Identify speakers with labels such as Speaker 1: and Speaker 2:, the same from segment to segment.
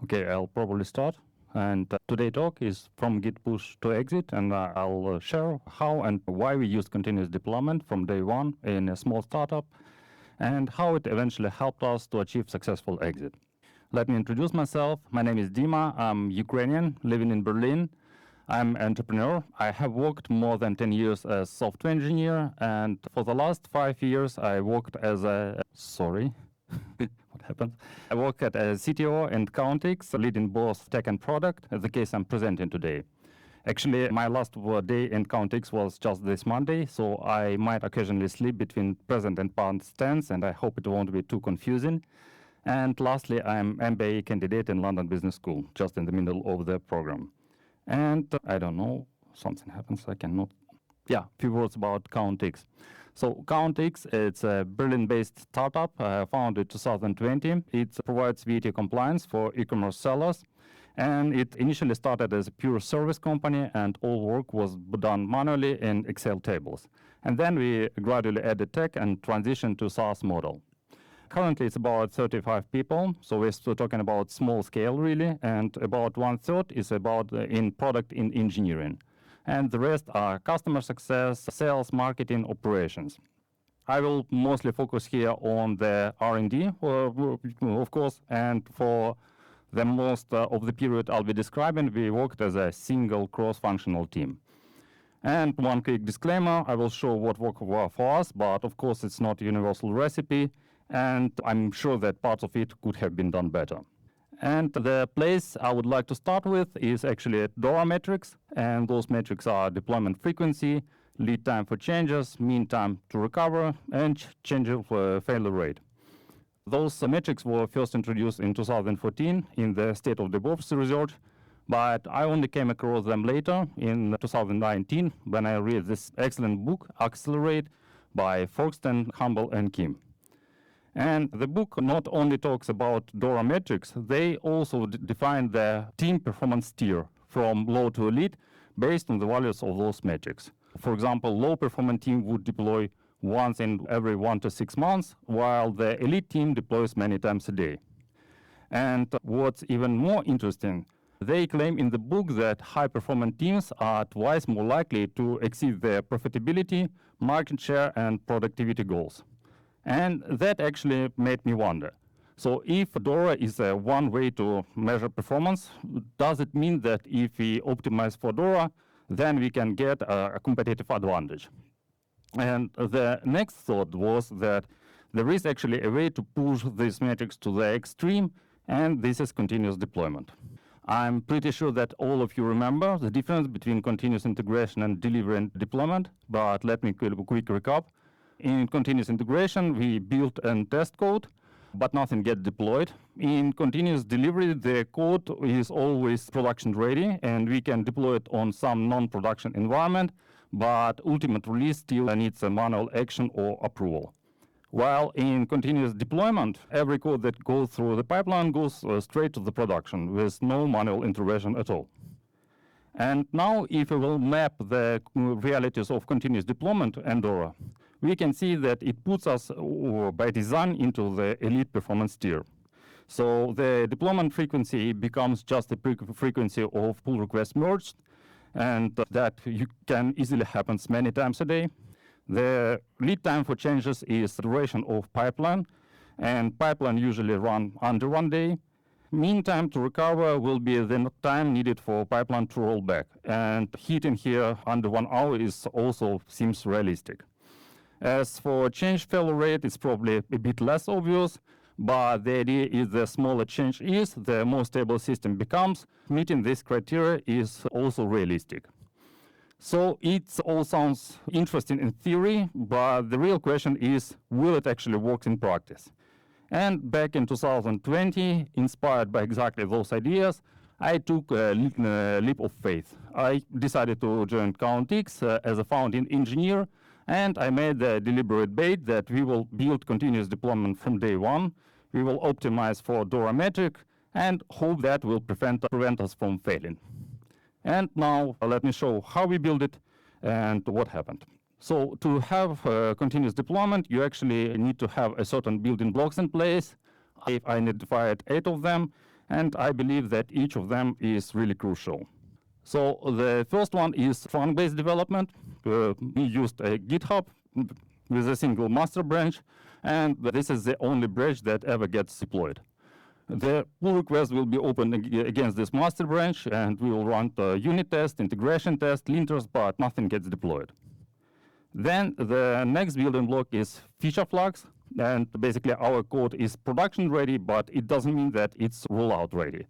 Speaker 1: Okay, I'll probably start. And today talk is from Git push to exit, and I'll share how and why we use continuous deployment from day one in a small startup, and how it eventually helped us to achieve successful exit. Let me introduce myself. My name is Dima. I'm Ukrainian, living in Berlin. I'm an entrepreneur. I have worked more than 10 years as software engineer, and for the last 5 years, I worked as a... Sorry. What happened? I work at a CTO and Countix, leading both tech and product, the case I'm presenting today. Actually, my last day in Countix was just this Monday, so I might occasionally slip between present and past tense, and I hope it won't be too confusing. And lastly, I'm MBA candidate in London Business School, just in the middle of the program. And I don't know, something happens, I cannot... Yeah, a few words about Countix. So Countix, it's a Berlin-based startup founded in 2020. It provides VAT compliance for e-commerce sellers. And it initially started as a pure service company, and all work was done manually in Excel tables. And then we gradually added tech and transitioned to SaaS model. Currently, it's about 35 people, so we're still talking about small scale, really, and about 1/3 is about in product in engineering. And the rest are customer success, sales, marketing, operations. I will mostly focus here on the R&D, of course, and for the most of the period I'll be describing, we worked as a single cross-functional team. And one quick disclaimer, I will show what worked well for us, but of course it's not a universal recipe, and I'm sure that parts of it could have been done better. And the place I would like to start with is actually DORA metrics, and those metrics are deployment frequency, lead time for changes, mean time to recover, and change of failure rate. Those metrics were first introduced in 2014 in the State of DevOps research, but I only came across them later in 2019 when I read this excellent book, Accelerate, by Folkestone, Humble, and Kim. And the book not only talks about DORA metrics, they also define the team performance tier from low to elite based on the values of those metrics. For example, low performing team would deploy once in every 1 to 6 months, while the elite team deploys many times a day. And what's even more interesting, they claim in the book that high-performing teams are twice more likely to exceed their profitability, market share, and productivity goals. And that actually made me wonder. So if DORA is one way to measure performance, does it mean that if we optimize for DORA, then we can get a competitive advantage? And the next thought was that there is actually a way to push these metrics to the extreme, and this is continuous deployment. I'm pretty sure that all of you remember the difference between continuous integration and delivery and deployment, but let me quick recap. In continuous integration, we build and test code, but nothing gets deployed. In continuous delivery, the code is always production ready, and we can deploy it on some non-production environment, but ultimate release still needs a manual action or approval. While in continuous deployment, every code that goes through the pipeline goes straight to the production with no manual intervention at all. And now, if we will map the realities of continuous deployment and DORA, we can see that it puts us by design into the elite performance tier. So the deployment frequency becomes just the frequency of pull requests merged, and that can easily happen many times a day. The lead time for changes is the duration of pipeline, and pipeline usually run under 1 day. Mean time to recover will be the time needed for pipeline to roll back, and hitting here under 1 hour is also seems realistic. As for change failure rate, it's probably a bit less obvious, but the idea is the smaller change is, the more stable system becomes. Meeting this criteria is also realistic. So it all sounds interesting in theory, but the real question is, will it actually work in practice? And back in 2020, inspired by exactly those ideas, I took a leap of faith. I decided to join Countix as a founding engineer, and I made the deliberate bet that we will build continuous deployment from day one. We will optimize for DORA metric and hope that will prevent us from failing. And now let me show how we build it and what happened. So to have continuous deployment, you actually need to have a certain building blocks in place. I identified 8 of them, And I believe that each of them is really crucial. So the first one is trunk-based development. We used a GitHub with a single master branch, and this is the only branch that ever gets deployed. The pull request will be opened against this master branch, and we will run the unit test, integration test, linters, but nothing gets deployed. Then the next building block is feature flags, and basically our code is production ready, but it doesn't mean that it's rollout ready.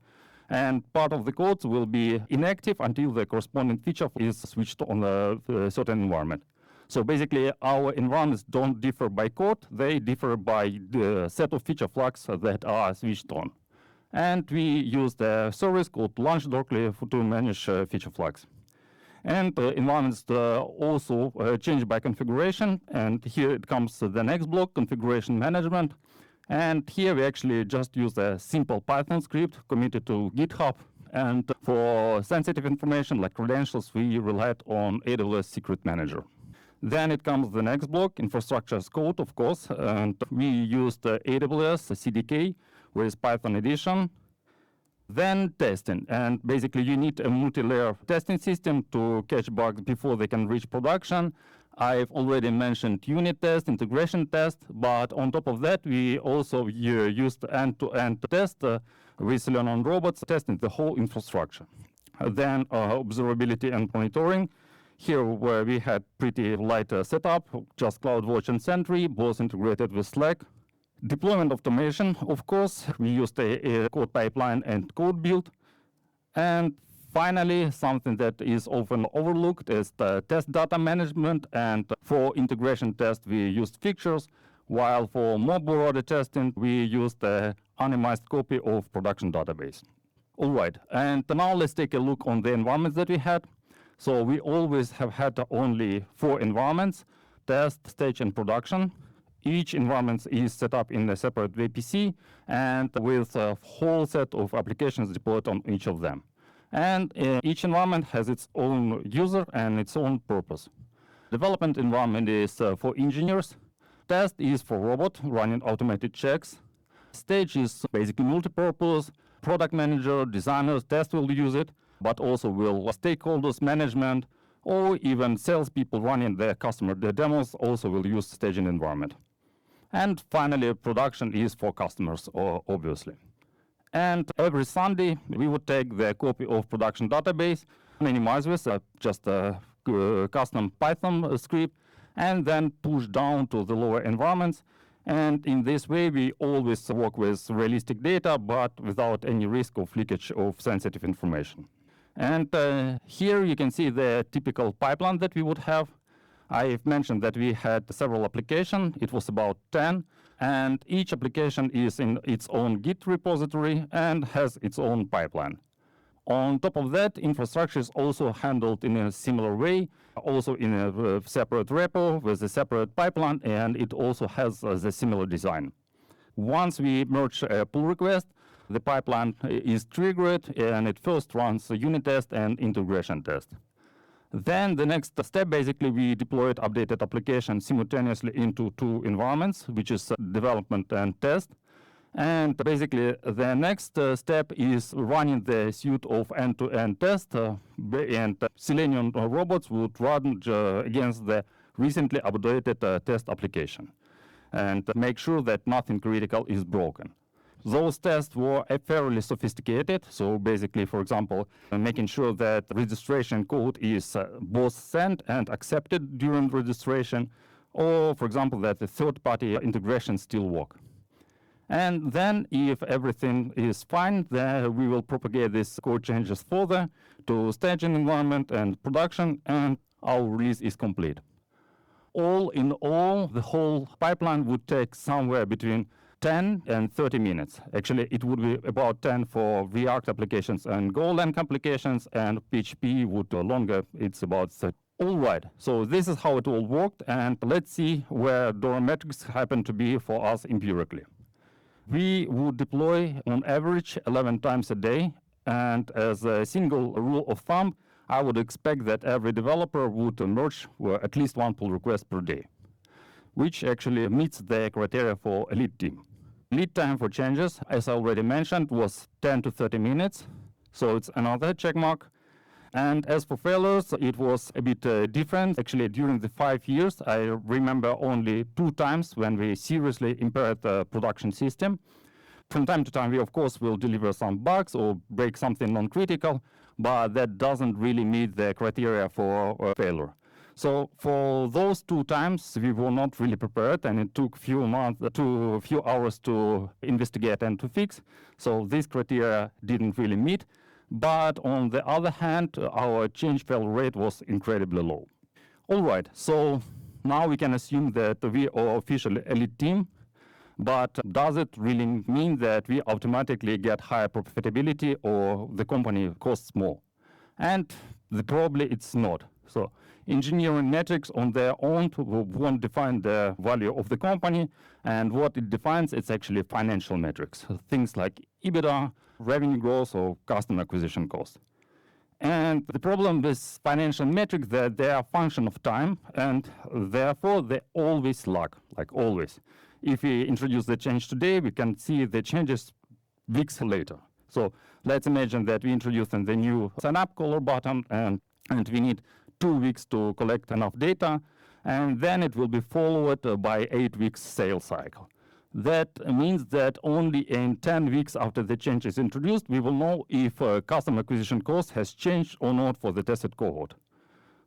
Speaker 1: And part of the code will be inactive until the corresponding feature is switched on a certain environment. So basically, our environments don't differ by code, they differ by the set of feature flags that are switched on. And we use the service called launch.docker to manage feature flags. And environments also change by configuration, and here it comes to the next block, configuration management. And here we actually just use a simple Python script committed to GitHub. And for sensitive information like credentials, we relied on AWS Secret Manager. Then it comes the next block, infrastructure as code, of course, and we used AWS CDK with Python edition. Then testing, and basically you need a multi-layer testing system to catch bugs before they can reach production. I've already mentioned unit test, integration test, but on top of that, we also used end-to-end test with Learn on Robots, testing the whole infrastructure. Then observability and monitoring. Here where we had pretty light setup, just CloudWatch and Sentry, both integrated with Slack. Deployment automation, of course, we used a code pipeline and code build. And finally, something that is often overlooked is the test data management. And for integration test, we used fixtures, while for more broader testing, we used an anonymized copy of production database. All right, and now let's take a look on the environments that we had. So we always have had only 4 environments: test, stage, and production. Each environment is set up in a separate VPC and with a whole set of applications deployed on each of them. And each environment has its own user and its own purpose. Development environment is for engineers. Test is for robot running automated checks. Stage is basically multi-purpose. Product manager, designers, test will use it, but also will stakeholders management, or even salespeople running their the demos also will use staging environment. And finally, production is for customers, obviously. And every Sunday, we would take the copy of production database, minimize with just a custom Python script, and then push down to the lower environments. And in this way, we always work with realistic data, but without any risk of leakage of sensitive information. And here you can see the typical pipeline that we would have. I've mentioned that we had several applications. It was about 10. And each application is in its own Git repository and has its own pipeline. On top of that, infrastructure is also handled in a similar way, also in a separate repo with a separate pipeline, and it also has the similar design. Once we merge a pull request, the pipeline is triggered, and it first runs a unit test and integration test. Then the next step, basically, we deployed updated application simultaneously into 2 environments, which is development and test. And basically, the next step is running the suite of end-to-end tests, and Selenium robots would run against the recently updated test application and make sure that nothing critical is broken. Those tests were fairly sophisticated. So basically, for example, making sure that registration code is both sent and accepted during registration, or for example, that the third-party integrations still work. And then if everything is fine, then we will propagate these code changes further to staging environment and production, and our release is complete. All in all, the whole pipeline would take somewhere between 10 and 30 minutes. Actually, it would be about 10 for React applications and Golang applications, and PHP would be longer. It's about 30. All right, so this is how it all worked, and let's see where DORA metrics happen to be for us empirically. We would deploy on average 11 times a day, and as a single rule of thumb, I would expect that every developer would merge at least 1 pull request per day, which actually meets the criteria for elite team. lead time for changes, as I already mentioned, was 10 to 30 minutes. So it's another check mark. And as for failures, it was a bit different. Actually, during the 5 years, I remember only 2 times when we seriously impaired the production system. From time to time, we, of course, will deliver some bugs or break something non-critical, but that doesn't really meet the criteria for failure. So for those 2 times, we were not really prepared, and it took few hours to investigate and to fix. So this criteria didn't really meet. But on the other hand, our change fail rate was incredibly low. All right, so now we can assume that we are officially elite team, but does it really mean that we automatically get higher profitability or the company costs more? And probably it's not. So engineering metrics on their own won't define the value of the company, and what it defines, it's actually financial metrics, things like EBITDA, revenue growth, or customer acquisition cost. And the problem with financial metrics that they are a function of time, and therefore they always lag, like always. If we introduce the change today, we can see the changes weeks later. So let's imagine that we introduce the new sign up color button, and we need 2 weeks to collect enough data, and then it will be followed by 8 weeks sales cycle. That means that only in 10 weeks after the change is introduced, we will know if customer acquisition cost has changed or not for the tested cohort.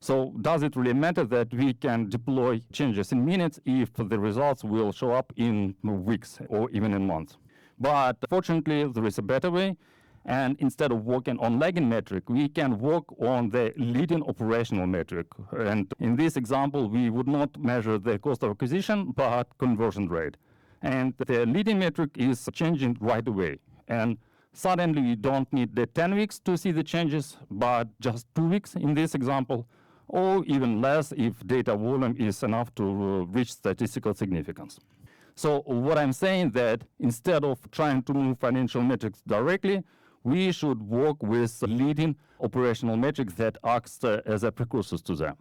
Speaker 1: So does it really matter that we can deploy changes in minutes if the results will show up in weeks or even in months? But fortunately, there is a better way. And instead of working on lagging metric, we can work on the leading operational metric. And in this example, we would not measure the cost of acquisition, but conversion rate. And the leading metric is changing right away. And suddenly you don't need the 10 weeks to see the changes, but just 2 weeks in this example, or even less if data volume is enough to reach statistical significance. So what I'm saying that instead of trying to move financial metrics directly, we should work with leading operational metrics that acts as a precursors to them.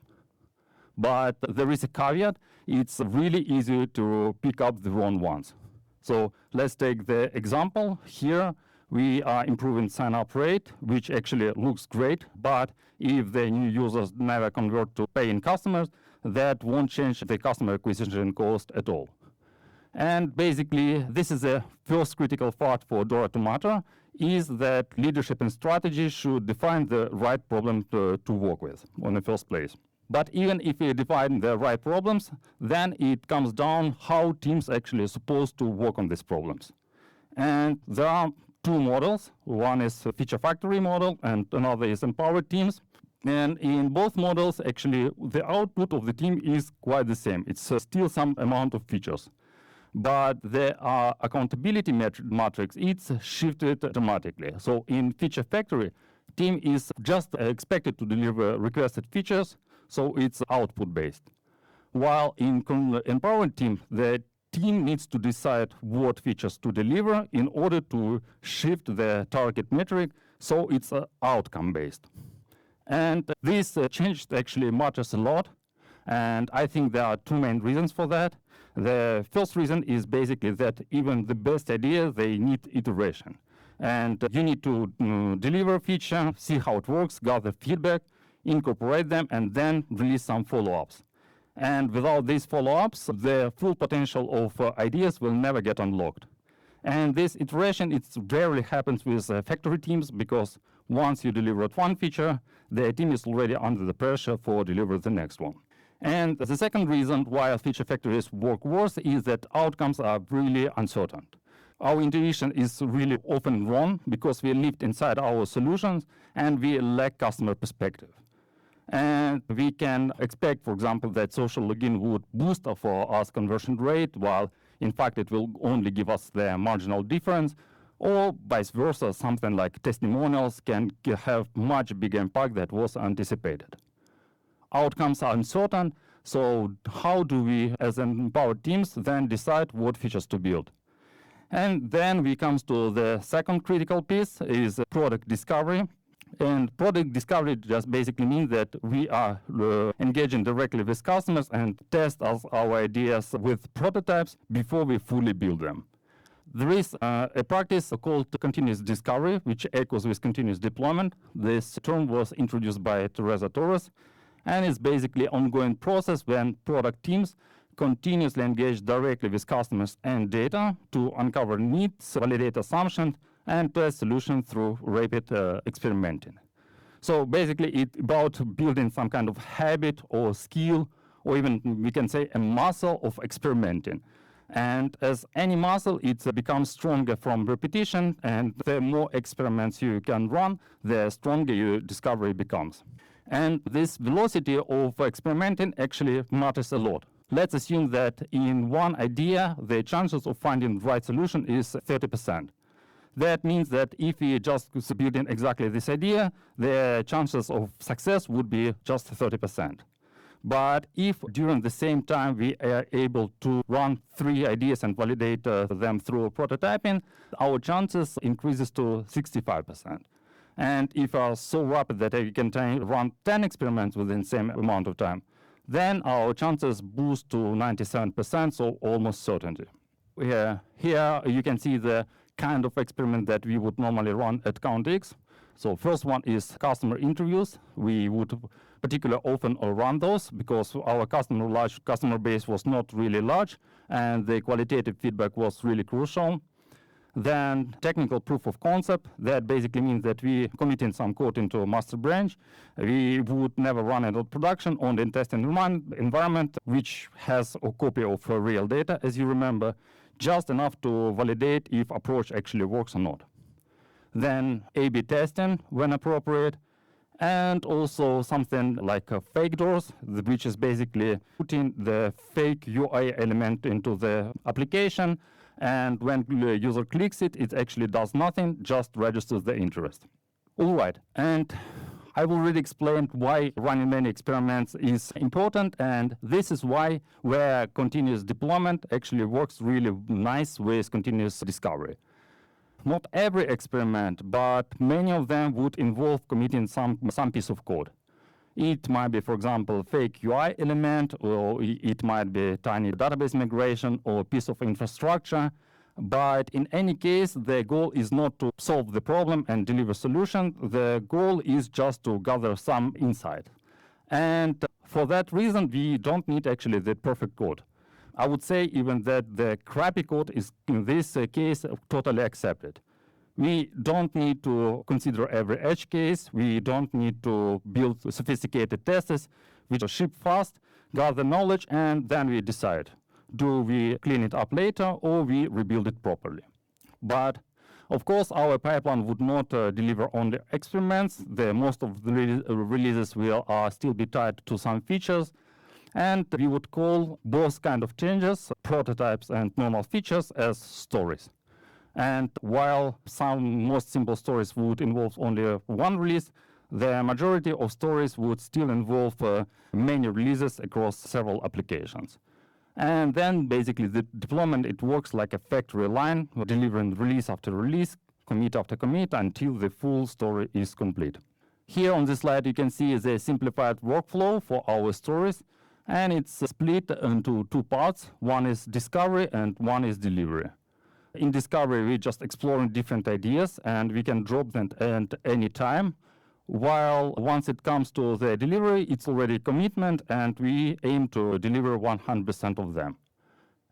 Speaker 1: But there is a caveat. It's really easy to pick up the wrong ones. So let's take the example. Here we are improving sign-up rate, which actually looks great, but if the new users never convert to paying customers, that won't change the customer acquisition cost at all. And basically, this is the first critical part for DORA to matter, is that leadership and strategy should define the right problem to work with in the first place. But even if we define the right problems, then it comes down how teams actually are supposed to work on these problems. And there are 2 models. One is a feature factory model, and another is empowered teams. And in both models, actually, the output of the team is quite the same. It's still some amount of features. But the accountability matrix, it's shifted dramatically. So in feature factory, team is just expected to deliver requested features, so it's output-based. While in empowered team, the team needs to decide what features to deliver in order to shift the target metric, so it's outcome-based. And this change actually matters a lot, and I think there are 2 main reasons for that. The first reason is basically that even the best ideas, they need iteration. And you need to deliver a feature, see how it works, gather feedback, incorporate them, and then release some follow-ups. And without these follow-ups, the full potential of ideas will never get unlocked. And this iteration, it rarely happens with factory teams, because once you deliver one feature, the team is already under the pressure for delivering the next one. And the second reason why feature factories work worse is that outcomes are really uncertain. Our intuition is really often wrong because we lived inside our solutions and we lack customer perspective. And we can expect, for example, that social login would boost for us conversion rate, while in fact it will only give us the marginal difference, or vice versa, something like testimonials can have much bigger impact than was anticipated. Outcomes are uncertain, so how do we, as empowered teams, then decide what features to build? And then we come to the second critical piece, is product discovery. And product discovery just basically means that we are engaging directly with customers and test our ideas with prototypes before we fully build them. There is a practice called continuous discovery, which echoes with continuous deployment. This term was introduced by Teresa Torres, and it's basically an ongoing process when product teams continuously engage directly with customers and data to uncover needs, validate assumptions, and test solutions through rapid experimenting. So basically, it's about building some kind of habit or skill, or even we can say a muscle of experimenting. And as any muscle, it becomes stronger from repetition, and the more experiments you can run, the stronger your discovery becomes. And this velocity of experimenting actually matters a lot. Let's assume that in one idea, the chances of finding the right solution is 30%. That means that if we just build in exactly this idea, the chances of success would be just 30%. But if during the same time we are able to run 3 ideas and validate them through prototyping, our chances increases to 65%. And if are so rapid that we can run 10 experiments within the same amount of time, then our chances boost to 97%, so almost certainty. Here you can see the kind of experiment that we would normally run at CountX. So first one is customer interviews. We would particularly often run those because our large customer base was not really large, and the qualitative feedback was really crucial. Then technical proof of concept. That basically means that we committing some code into a master branch. We would never run it on production, only in testing environment, which has a copy of real data, as you remember, just enough to validate if approach actually works or not. Then A/B testing when appropriate, and also something like fake doors, which is basically putting the fake UI element into the application, and when the user clicks it, it actually does nothing, just registers the interest. All right, and I've already explained why running many experiments is important, and this is where continuous deployment actually works really nice with continuous discovery. Not every experiment, but many of them would involve committing some piece of code. It might be, for example, fake UI element, or it might be tiny database migration or a piece of infrastructure. But in any case, the goal is not to solve the problem and deliver solution. The goal is just to gather some insight. And for that reason, we don't need actually the perfect code. I would say even that the crappy code is, in this case, totally accepted. We don't need to consider every edge case. We don't need to build sophisticated tests. We just ship fast, gather knowledge, and then we decide. Do we clean it up later, or we rebuild it properly? But of course, our pipeline would not deliver only experiments. Most of the releases will still be tied to some features. And we would call both kind of changes, prototypes and normal features, as stories. And while some most simple stories would involve only one release, the majority of stories would still involve many releases across several applications. And then basically the deployment, it works like a factory line, delivering release after release, commit after commit, until the full story is complete. Here on this slide, you can see the simplified workflow for our stories. And it's split into 2 parts. One is discovery and one is delivery. In discovery, we're just exploring different ideas, and we can drop them at any time. While once it comes to the delivery, it's already commitment, and we aim to deliver 100% of them.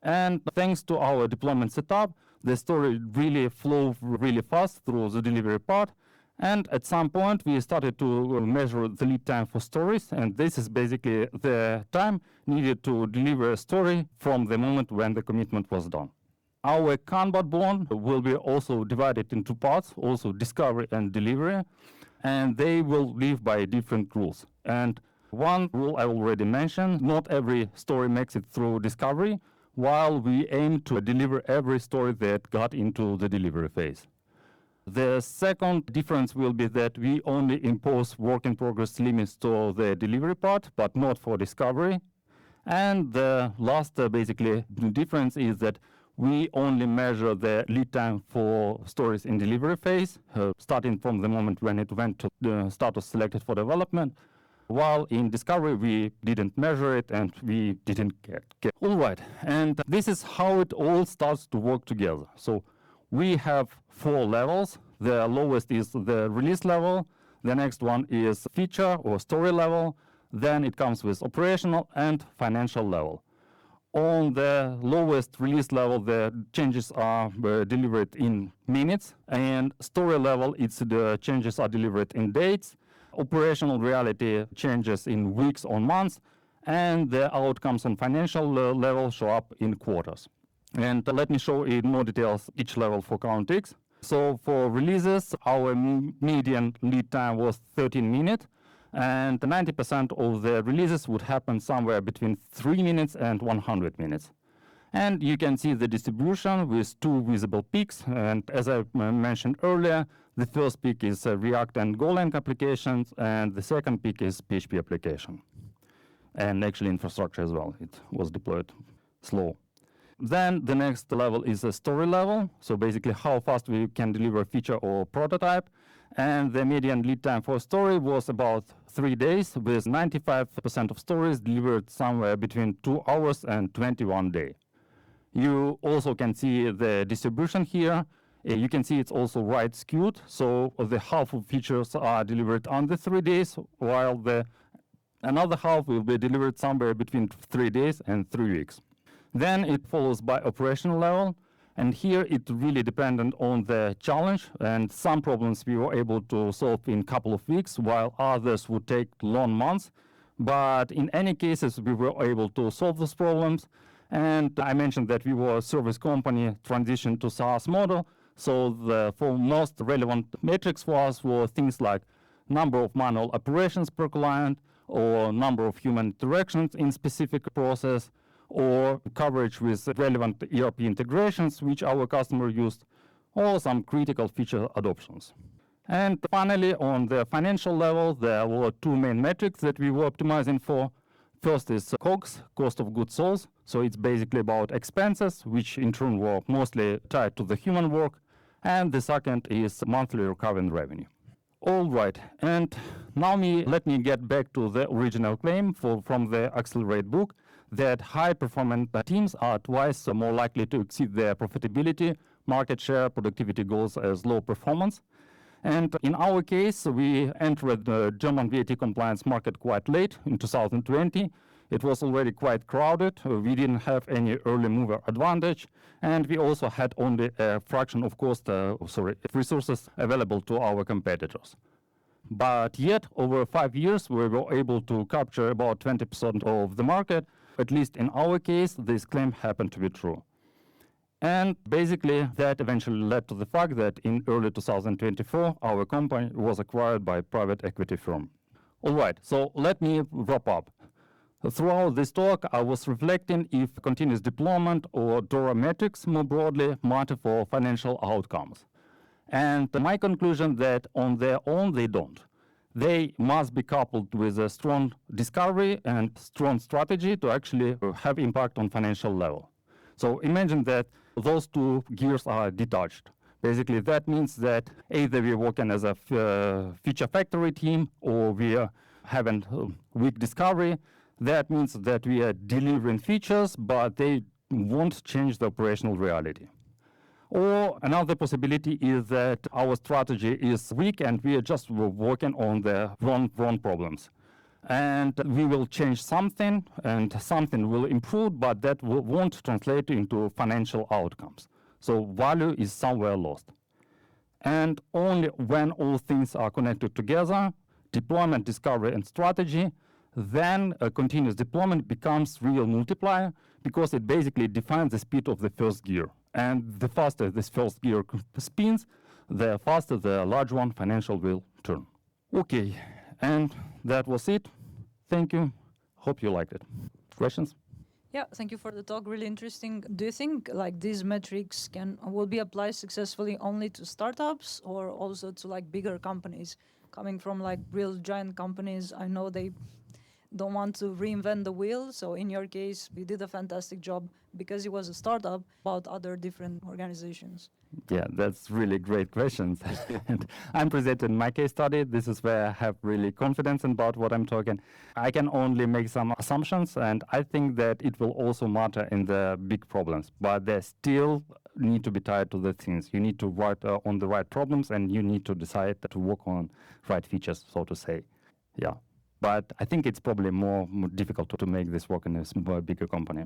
Speaker 1: And thanks to our deployment setup, the story really flows really fast through the delivery part. And at some point, we started to measure the lead time for stories, and this is basically the time needed to deliver a story from the moment when the commitment was done. Our Kanban board will be also divided into parts, also discovery and delivery, and they will live by different rules. And one rule I already mentioned, not every story makes it through discovery, while we aim to deliver every story that got into the delivery phase. The second difference will be that we only impose work-in-progress limits to the delivery part, but not for discovery. And the last basically difference is that we only measure the lead time for stories in delivery phase, starting from the moment when it went to the status selected for development. while in discovery we didn't measure it and we didn't get. All right, and this is how it all starts to work together. So we have 4 levels. The lowest is the release level, the next one is feature or story level, then it comes with operational and financial level. On the lowest release level, the changes are delivered in minutes, and story level, the changes are delivered in days. Operational reality changes in weeks or months, and the outcomes on financial level show up in quarters. And let me show in more details each level for current ticks. So for releases, our median lead time was 13 minutes. And 90% of the releases would happen somewhere between 3 minutes and 100 minutes. And you can see the distribution with 2 visible peaks. And as I mentioned earlier, the first peak is React and Golang applications, and the second peak is PHP application. And actually infrastructure as well. It was deployed slow. Then the next level is a story level. So basically how fast we can deliver a feature or prototype. And the median lead time for story was about 3 days, with 95% of stories delivered somewhere between 2 hours and 21 days. You also can see the distribution here. You can see it's also right skewed, so the half of features are delivered under 3 days, while another half will be delivered somewhere between 3 days and 3 weeks. Then it follows by operational level. And here it really depended on the challenge, and some problems we were able to solve in a couple of weeks, while others would take long months. But in any cases, we were able to solve those problems. And I mentioned that we were a service company transitioned to SaaS model. So the most relevant metrics for us were things like number of manual operations per client, or number of human interactions in specific process, or coverage with relevant ERP integrations which our customer used, or some critical feature adoptions. And finally, on the financial level, there were 2 main metrics that we were optimizing for. First is COGS, cost of goods sold. So it's basically about expenses, which in turn were mostly tied to the human work. And the second is monthly recurring revenue. All right, and now let me get back to the original claim from the Accelerate book, that high-performance teams are twice more likely to exceed their profitability, market share, productivity goals as low performance. And in our case, we entered the German VAT compliance market quite late in 2020. It was already quite crowded. We didn't have any early mover advantage, and we also had only a fraction of resources available to our competitors. But yet, over 5 years, we were able to capture about 20% of the market. At least in our case, this claim happened to be true. And basically, that eventually led to the fact that in early 2024, our company was acquired by a private equity firm. All right, so let me wrap up. Throughout this talk, I was reflecting if continuous deployment or DORA metrics more broadly matter for financial outcomes. And my conclusion that on their own, they don't. They must be coupled with a strong discovery and strong strategy to actually have impact on financial level. So imagine that those 2 gears are detached. Basically, that means that either we're working as a feature factory team or we are having weak discovery. That means that we are delivering features, but they won't change the operational reality. Or another possibility is that our strategy is weak and we are just working on the wrong problems. And we will change something and something will improve, but that won't translate into financial outcomes. So value is somewhere lost. And only when all things are connected together, deployment, discovery, and strategy, then a continuous deployment becomes real multiplier because it basically defines the speed of the first gear. And the faster this first gear spins, the faster the large one financial will turn. Okay, and that was it. Thank you. Hope you liked it. Questions?
Speaker 2: Yeah, thank you for the talk. Really interesting. Do you think like these metrics will be applied successfully only to startups or also to like bigger companies coming from like real giant companies? I know don't want to reinvent the wheel. So in your case, you did a fantastic job because it was a startup about other different organizations.
Speaker 1: Yeah, that's really great questions. And I'm presenting my case study. This is where I have really confidence about what I'm talking. I can only make some assumptions, and I think that it will also matter in the big problems, but they still need to be tied to the things. You need to work on the right problems, and you need to decide to work on right features, so to say. Yeah. But I think it's probably more difficult to make this work in a bigger company.